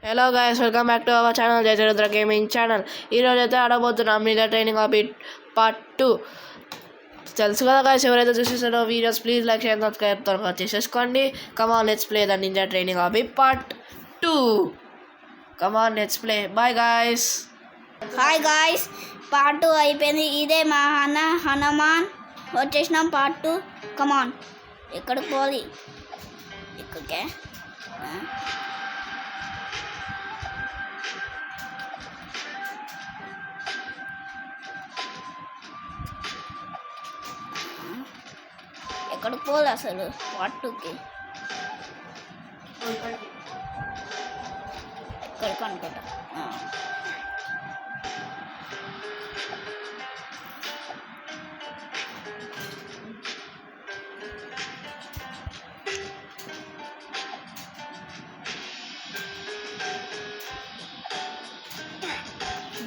Hello guys, welcome back to our channel Jayacharitra gaming channel. ఈరోజు అయితే ఆడబోతున్నాం మీడియా ట్రైనింగ్ హాబీ పార్ట్ 2. తెలుసు కదా గైస్, ఎవరైతే చూసేసారో videos please like share subscribe త్వరగా చేసేసుకోండి. Come on let's play the ninja training hobby part 2. Come on let's play. Bye guys. Hi guys, part 2 అయిపోయింది. ఇదే మా హనుమాన్ వచ్చేసినాం. Part 2 come on. ఎక్కడికి పోవాలి? ఇక్కడికే. ఎక్కడికి పోవాలి అసలు పార్ట్ 2కి? ఎక్కడికి అనుకుంటా.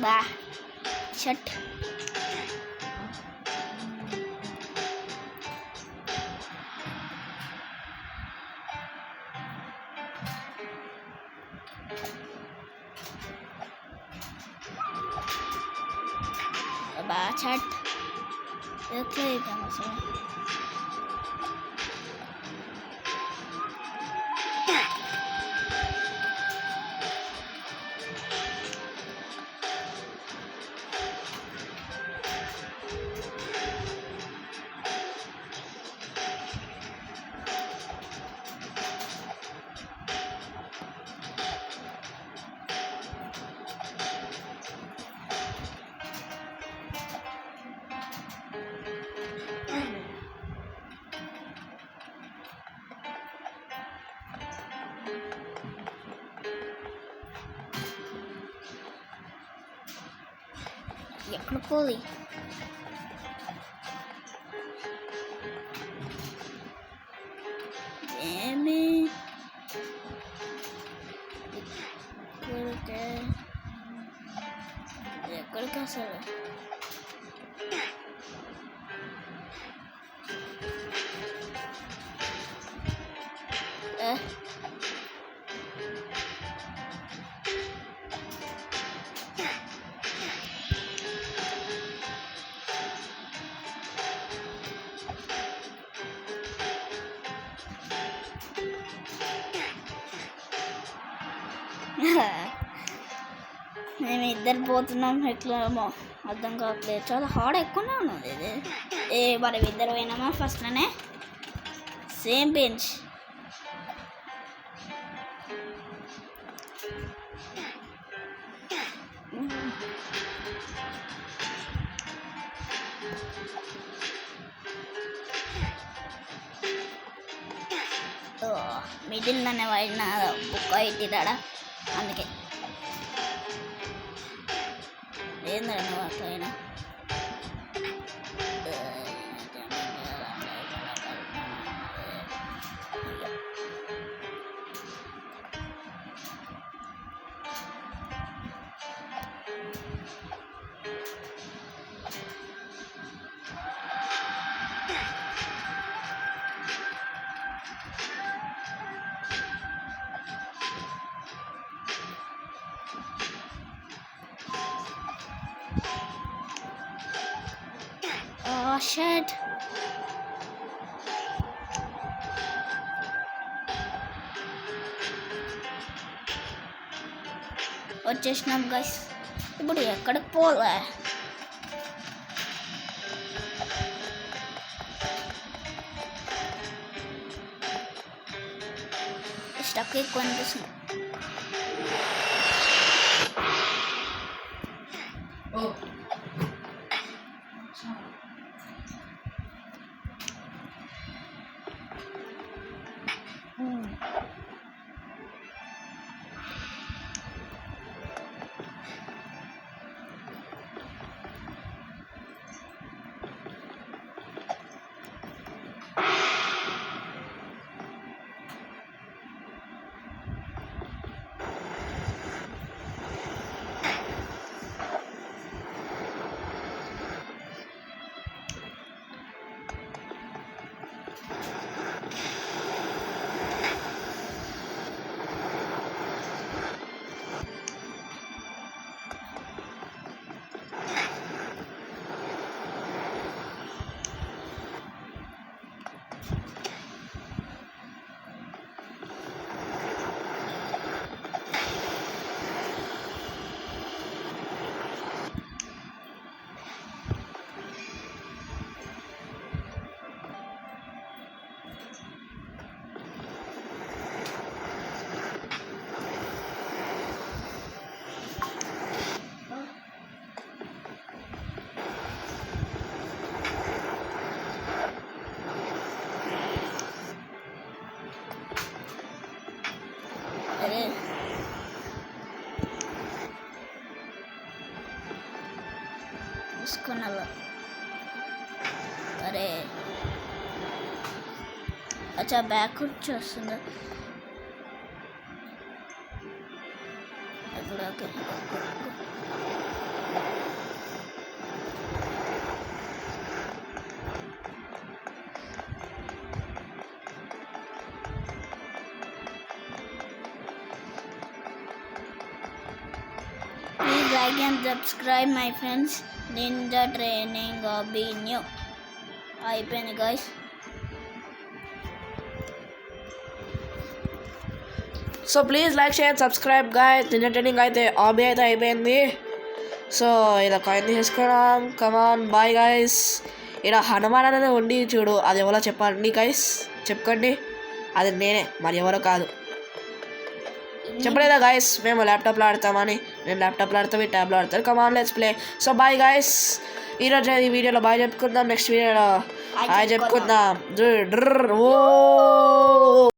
బా షట్. బా షట్ ఎట్లా అవుతాం అసలు? ఎక్కడ పోలి? ఏమి ఎక్కడికి అసలు? మేము ఇద్దరు పోతున్నాం. ఎట్లా అర్థం కావట్లేదు. చాలా హార్డ్ ఎక్కువనే ఉన్నది ఇది. మరి ఇద్దరు పోయినామా ఫస్ట్లోనే? Same bench. మిడిల్లోనే వాడిన బుక్ ఇట్టిరాడా, అందుకే. ఏందా నువ్వు అట్లయినా? Oh shit. వచ్చేసినాం గైస్. ఇప్పుడు ఎక్కడికి పోలే? స్టక్ ఎక్కువ అనిపిస్తుంది. తీసుకున్నా అరే అచ్చా బ్యాక్ వచ్చేస్తుందా ఎప్పుడు Please like and subscribe my friends. Ninja training hobby new. అయిపోయింది guys. So please like share subscribe guys. నిన్న ట్రైనింగ్ అయితే హాబీ అయితే అయిపోయింది. సో ఇలా కాయిన్ తీసుకున్నాం. Come on boy guys. ఇలా హనుమాన్ అనేది ఉండి చూడు, అది ఎవరో చెప్పండి గైస్, చెప్పండి. అది నేనే, మరి ఎవరో కాదు. చెప్పలేదా గాయస్ మేము ల్యాప్టాప్లో ఆడతామని? నేను ల్యాప్టాప్లో ఆడతాం, ఈ ట్యాబ్లో ఆడతాను. Come on let's play. So bye guys. ఈరోజు ఈ వీడియోలో బాయ్ చెప్పుకుందాం, నెక్స్ట్ వీడియోలో హాయ్ చెప్పుకుందాం. ఓ